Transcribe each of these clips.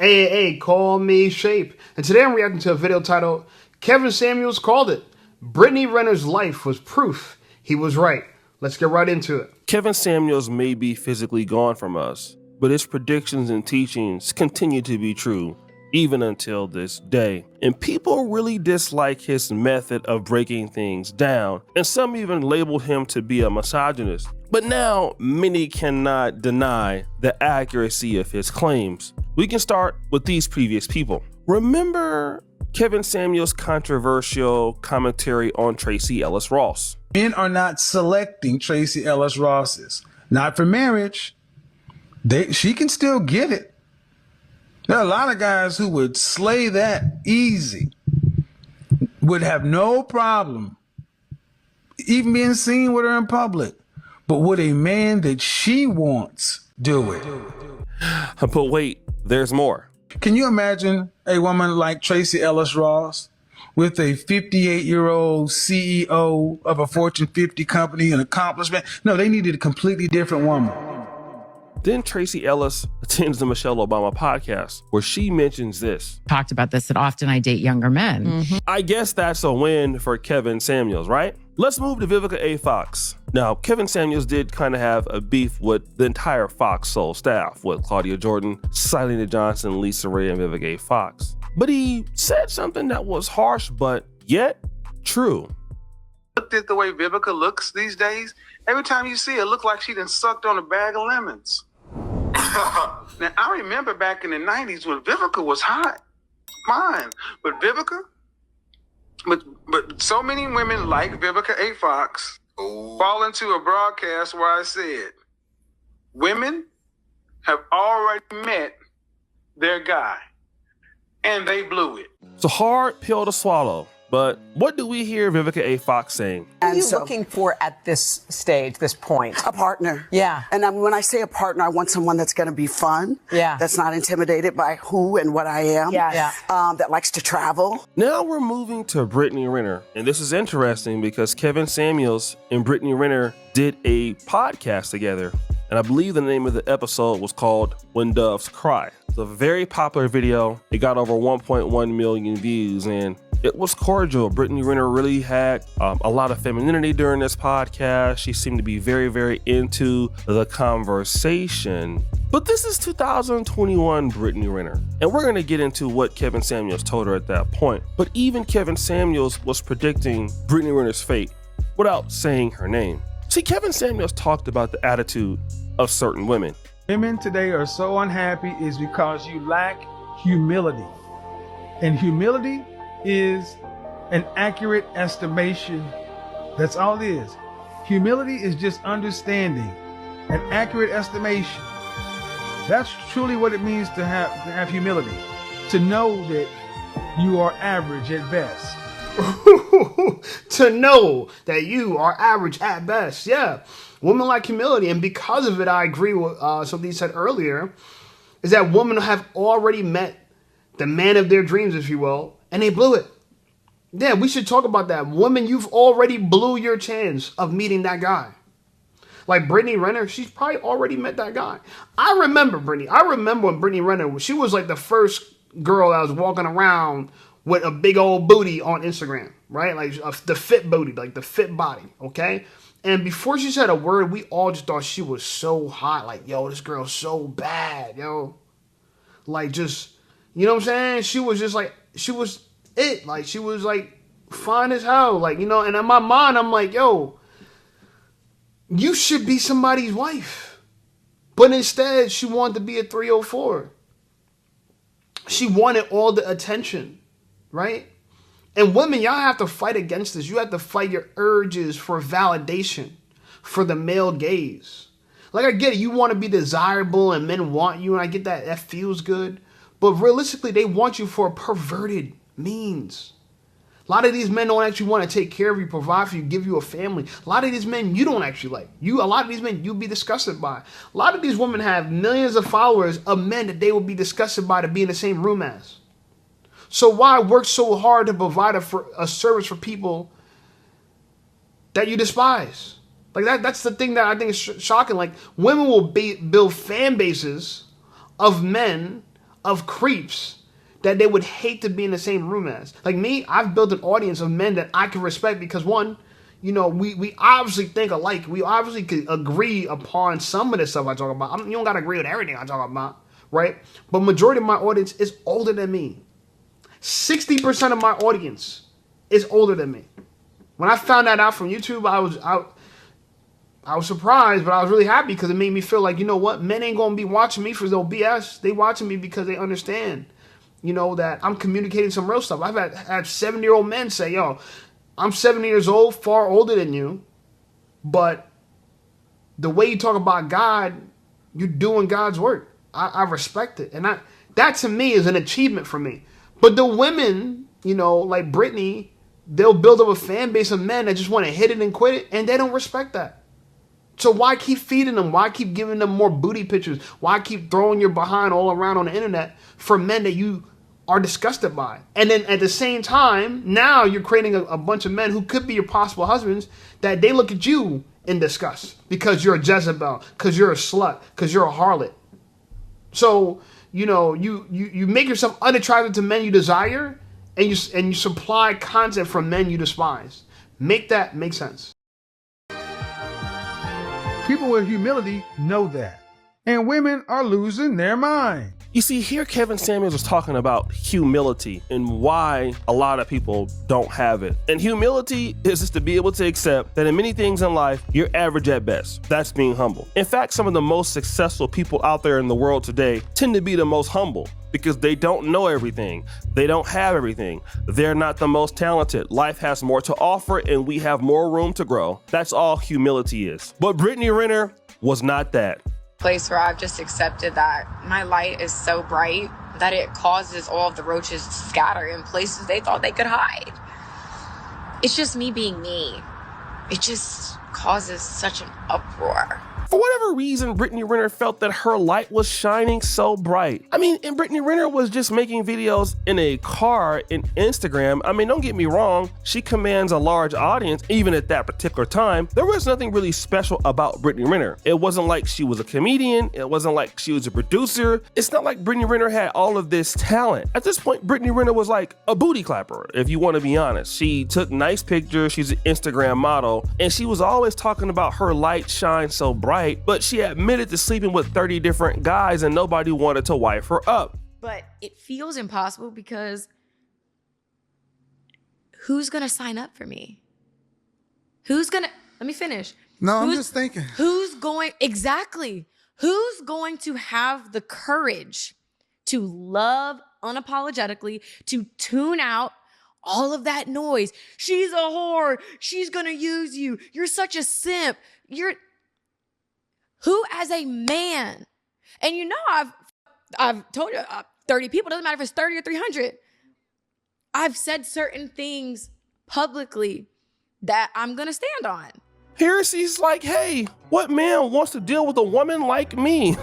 AAA, call me Shape. And today I'm reacting to a video titled, Kevin Samuels called it. Brittany Renner's life was proof he was right. Let's get right into it. Kevin Samuels may be physically gone from us, but his predictions and teachings continue to be true, even until this day. And people really dislike his method of breaking things down, and some even labeled him to be a misogynist. But now, many cannot deny the accuracy of his claims. We can start with these previous people. Remember Kevin Samuels' controversial commentary on Tracee Ellis Ross? Men are not selecting Tracee Ellis Ross's. Not for marriage. She can still get it. There are a lot of guys who would slay that easy, would have no problem even being seen with her in public. But would a man that she wants do it? But wait, there's more. Can you imagine a woman like Tracee Ellis Ross with a 58-year-old CEO of a Fortune 50 company, an accomplishment? No, they needed a completely different woman. Then Tracee Ellis attends the Michelle Obama podcast, where she mentions this. Talked about this, that often I date younger men. I guess that's a win for Kevin Samuels, right? Let's move to Vivica A. Fox. Now, Kevin Samuels did kind of have a beef with the entire Fox Soul staff, with Claudia Jordan, Selena Johnson, Lisa Ray, and Vivica A. Fox. But he said something that was harsh, but yet true. Looked at the way Vivica looks these days. Every time you see her, it looks like she done sucked on a bag of lemons. Now, I remember back in the 90s when Vivica was hot. Fine. But Vivica, but so many women like Vivica A. Fox fall into a broadcast where I said, women have already met their guy, and they blew it. It's a hard pill to swallow, but what do we hear Vivica A. Fox saying? What are you looking for at this stage, this point? A partner. Yeah. And when I say a partner, I want someone that's going to be fun. Yeah. That's not intimidated by who and what I am. Yeah. That likes to travel. Now we're moving to Brittany Renner. And this is interesting because Kevin Samuels and Brittany Renner did a podcast together. And I believe the name of the episode was called When Doves Cry. It's a very popular video. It got over 1.1 million views, and it was cordial. Brittany Renner really had a lot of femininity during this podcast. She seemed to be very, very into the conversation. But this is 2021 Brittany Renner, and we're gonna get into what Kevin Samuels told her at that point. But even Kevin Samuels was predicting Brittany Renner's fate without saying her name. See, Kevin Samuels talked about the attitude of certain women. Women today are so unhappy is because you lack humility. And humility is an accurate estimation. That's all it is. Humility is just understanding, an accurate estimation. That's truly what it means to have humility. To know that you are average at best. To know that you are average at best. Yeah. Women like humility. And because of it, I agree with something you said earlier, is that women have already met the man of their dreams, if you will, and they blew it. Yeah, we should talk about that. Women, you've already blew your chance of meeting that guy. Like Brittany Renner, she's probably already met that guy. I remember when Brittany Renner, she was like the first girl that was walking around with a big old booty on Instagram, right? Like the fit booty, like the fit body, okay? And before she said a word, we all just thought she was so hot. Like, yo, this girl's so bad, yo. Like, just, you know what I'm saying? She was just like, she was it. Like, she was like fine as hell. Like, you know, and in my mind, I'm like, yo, you should be somebody's wife. But instead, she wanted to be a 304. She wanted all the attention. Right? And women, y'all have to fight against this. You have to fight your urges for validation, for the male gaze. Like, I get it. You want to be desirable and men want you, and I get that. That feels good. But realistically, they want you for perverted means. A lot of these men don't actually want to take care of you, provide for you, give you a family. A lot of these men you don't actually like. A lot of these men you'll be disgusted by. A lot of these women have millions of followers of men that they will be disgusted by to be in the same room as. So why work so hard to provide a service for people that you despise? Like that's the thing that I think is shocking. Like, women will build fan bases of men of creeps that they would hate to be in the same room as. Like me, I've built an audience of men that I can respect because one, you know, we obviously think alike. We obviously could agree upon some of the stuff I talk about. You don't got to agree with everything I talk about, right? But majority of my audience is older than me. 60% of my audience is older than me. When I found that out from YouTube, I was surprised, but I was really happy because it made me feel like, you know what, men ain't gonna be watching me for no BS. They watching me because they understand, you know, that I'm communicating some real stuff. I've had 70-year-old men say, yo, I'm 70 years old, far older than you, but the way you talk about God, you're doing God's work. I respect it. And that to me is an achievement for me. But the women, you know, like Brittany, they'll build up a fan base of men that just want to hit it and quit it, and they don't respect that. So why keep feeding them? Why keep giving them more booty pictures? Why keep throwing your behind all around on the internet for men that you are disgusted by? And then at the same time, now you're creating a bunch of men who could be your possible husbands that they look at you in disgust because you're a Jezebel, because you're a slut, because you're a harlot. So, you know, you make yourself unattractive to men you desire, and you supply content from men you despise. Make that make sense. People with humility know that. And women are losing their mind. You see, here Kevin Samuels was talking about humility and why a lot of people don't have it. And humility is just to be able to accept that in many things in life, you're average at best. That's being humble. In fact, some of the most successful people out there in the world today tend to be the most humble because they don't know everything. They don't have everything. They're not the most talented. Life has more to offer and we have more room to grow. That's all humility is. But Brittany Renner was not that. Place where I've just accepted that my light is so bright that it causes all of the roaches to scatter in places they thought they could hide. It's just me being me. It just causes such an uproar. For whatever reason, Brittany Renner felt that her light was shining so bright. I mean, and Brittany Renner was just making videos in a car in Instagram. I mean, don't get me wrong, she commands a large audience, even at that particular time. There was nothing really special about Brittany Renner. It wasn't like she was a comedian. It wasn't like she was a producer. It's not like Brittany Renner had all of this talent. At this point, Brittany Renner was like a booty clapper, if you want to be honest. She took nice pictures. She's an Instagram model, and she was always talking about her light shine so bright. But she admitted to sleeping with 30 different guys and nobody wanted to wife her up. But it feels impossible because who's going to sign up for me? Let me finish. No, I'm just thinking. Who's going to have the courage to love unapologetically, to tune out all of that noise? She's a whore. She's going to use you. You're such a simp. Who as a man, and you know I've told you 30 people, doesn't matter if it's 30 or 300. I've said certain things publicly that I'm gonna stand on. Here she's like, hey, what man wants to deal with a woman like me?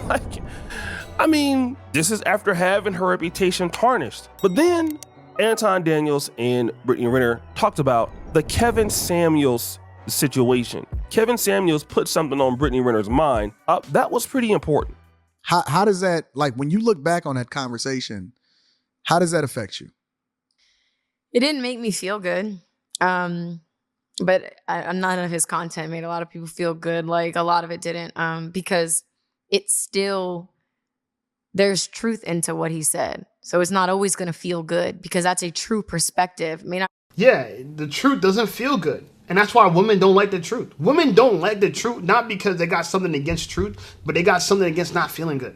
I mean, this is after having her reputation tarnished. But then Anton Daniels and Brittany Renner talked about the Kevin Samuels situation. Kevin Samuels put something on Brittany Renner's mind. That was pretty important. How does that, like, when you look back on that conversation, how does that affect you? It didn't make me feel good. But none of his content made a lot of people feel good. Like, a lot of it didn't, because it's still, there's truth into what he said. So it's not always going to feel good because that's a true perspective. Yeah, the truth doesn't feel good. And that's why women don't like the truth. Women don't like the truth, not because they got something against truth, but they got something against not feeling good.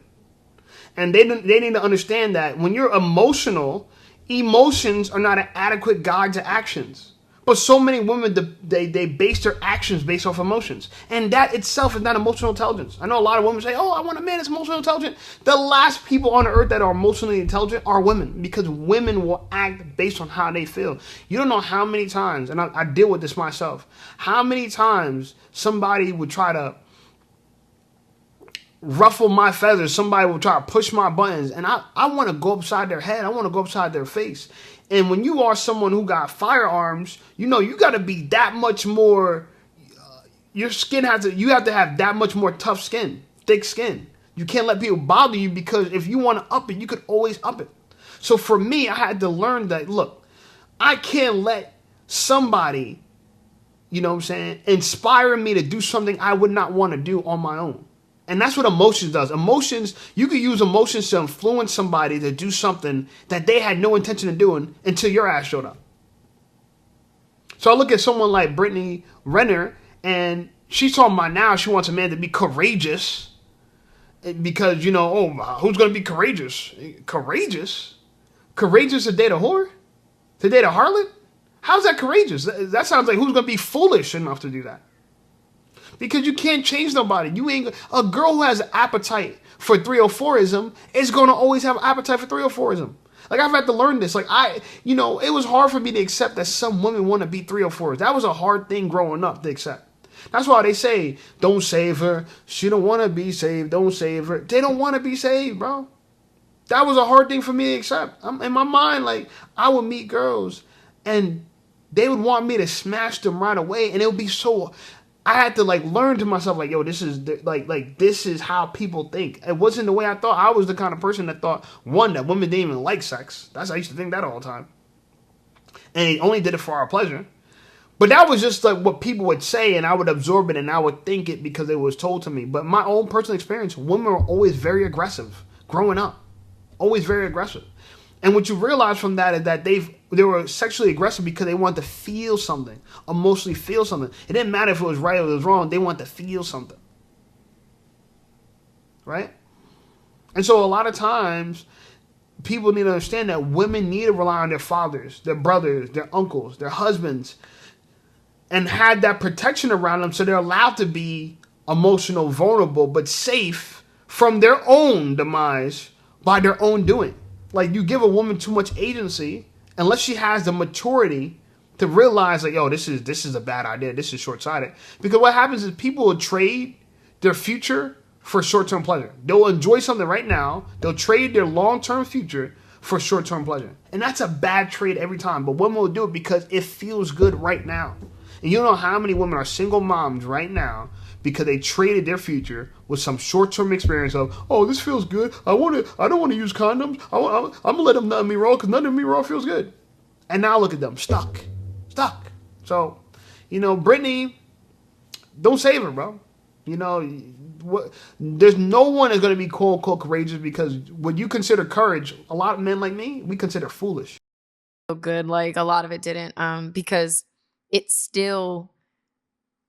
And they need to understand that when you're emotional, emotions are not an adequate guide to actions. But so many women, they base their actions based off emotions. And that itself is not emotional intelligence. I know a lot of women say, oh, I want a man that's emotionally intelligent. The last people on earth that are emotionally intelligent are women, because women will act based on how they feel. You don't know how many times, and I deal with this myself, how many times somebody would try to ruffle my feathers, somebody will try to push my buttons, and I want to go upside their head. I want to go upside their face. And when you are someone who got firearms, you know, you got to be that much more, your skin you have to have that much more tough skin, thick skin, You can't let people bother you, because if you want to up it, you could always up it. So for me, I had to learn that, look, I can't let somebody, you know what I'm saying, inspire me to do something I would not want to do on my own. And that's what emotions does. Emotions, you could use emotions to influence somebody to do something that they had no intention of doing until your ass showed up. So I look at someone like Brittany Renner, and she's talking about now she wants a man to be courageous. Because, you know, who's going to be courageous? Courageous? Courageous to date a whore? To date a harlot? How's that courageous? That sounds like who's going to be foolish enough to do that? Because you can't change nobody. A girl who has an appetite for 304ism is going to always have an appetite for 304ism. Like, I've had to learn this. Like, it was hard for me to accept that some women want to be 304s. That was a hard thing growing up to accept. That's why they say, don't save her. She don't want to be saved. Don't save her. They don't want to be saved, bro. That was a hard thing for me to accept. In my mind, like, I would meet girls and they would want me to smash them right away. And it would be so, I had to like learn to myself, like, yo, this is this is how people think. It wasn't the way I thought. I was the kind of person that thought, one, that women didn't even like sex. I used to think that all the time. And they only did it for our pleasure. But that was just like what people would say, and I would absorb it and I would think it because it was told to me. But my own personal experience, women were always very aggressive growing up. Always very aggressive. And what you realize from that is that they were sexually aggressive because they wanted to feel something, emotionally feel something. It didn't matter if it was right or it was wrong. They wanted to feel something. Right? And so a lot of times, people need to understand that women need to rely on their fathers, their brothers, their uncles, their husbands, and had that protection around them so they're allowed to be emotional, vulnerable, but safe from their own demise by their own doing. Like, you give a woman too much agency unless she has the maturity to realize, like, yo, this is a bad idea. This is short-sighted. Because what happens is people will trade their future for short-term pleasure. They'll enjoy something right now. They'll trade their long-term future for short-term pleasure. And that's a bad trade every time. But women will do it because it feels good right now. And you don't know how many women are single moms right now because they traded their future with some short-term experience of, oh, this feels good. I don't want to use condoms. I'm going to let them nut me raw because nutting me raw feels good. And now look at them, stuck. So, Brittany, don't save her, bro. There's no one that's going to be quote unquote courageous, because what you consider courage, a lot of men like me, we consider foolish. Good, like a lot of it didn't, because it's still,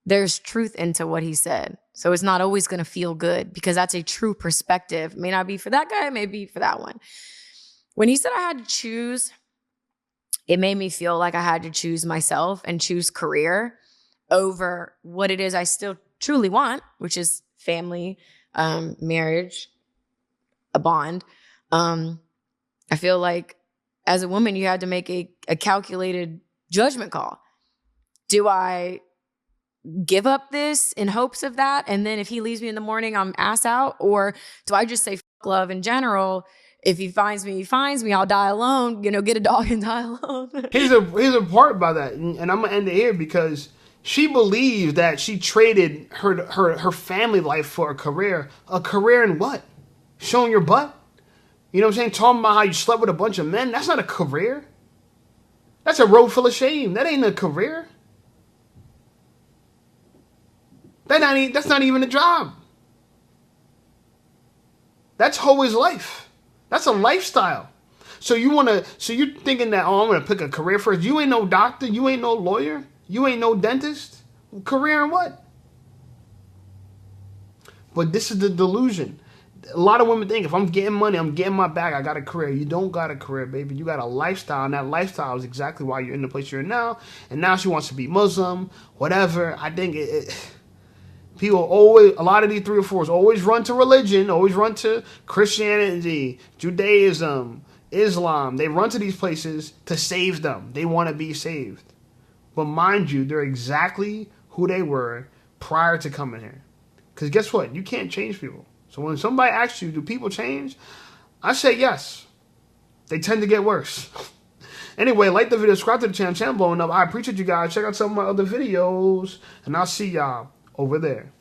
there's truth into what he said. So it's not always going to feel good because that's a true perspective. It may not be for that guy, it may be for that one. When he said I had to choose, it made me feel like I had to choose myself and choose career over what it is I still truly want, which is family, marriage, a bond. I feel like as a woman, you had to make a calculated judgment call. Do I give up this in hopes of that, and then if he leaves me in the morning, I'm ass out? Or do I just say fuck love in general? If he finds me, he finds me. I'll die alone. Get a dog and die alone. Here's a part about that, and I'm gonna end it here because she believes that she traded her family life for a career. A career in what? Showing your butt? You know what I'm saying? Talking about how you slept with a bunch of men. That's not a career. That's a road full of shame. That ain't a career. That's not even a job. That's Hoey's life. That's a lifestyle. So you're thinking that, I'm gonna pick a career first. You ain't no doctor, you ain't no lawyer, you ain't no dentist. Career in what? But this is the delusion. A lot of women think if I'm getting money, I'm getting my bag, I got a career. You don't got a career, baby. You got a lifestyle, and that lifestyle is exactly why you're in the place you're in now. And now she wants to be Muslim, whatever. I think people always, a lot of these 3 or 4s always run to religion, always run to Christianity, Judaism, Islam. They run to these places to save them. They want to be saved. But mind you, they're exactly who they were prior to coming here. Because guess what? You can't change people. So when somebody asks you, do people change? I say yes. They tend to get worse. Anyway, like the video, subscribe to the channel blowing up. I appreciate you guys. Check out some of my other videos, and I'll see y'all over there.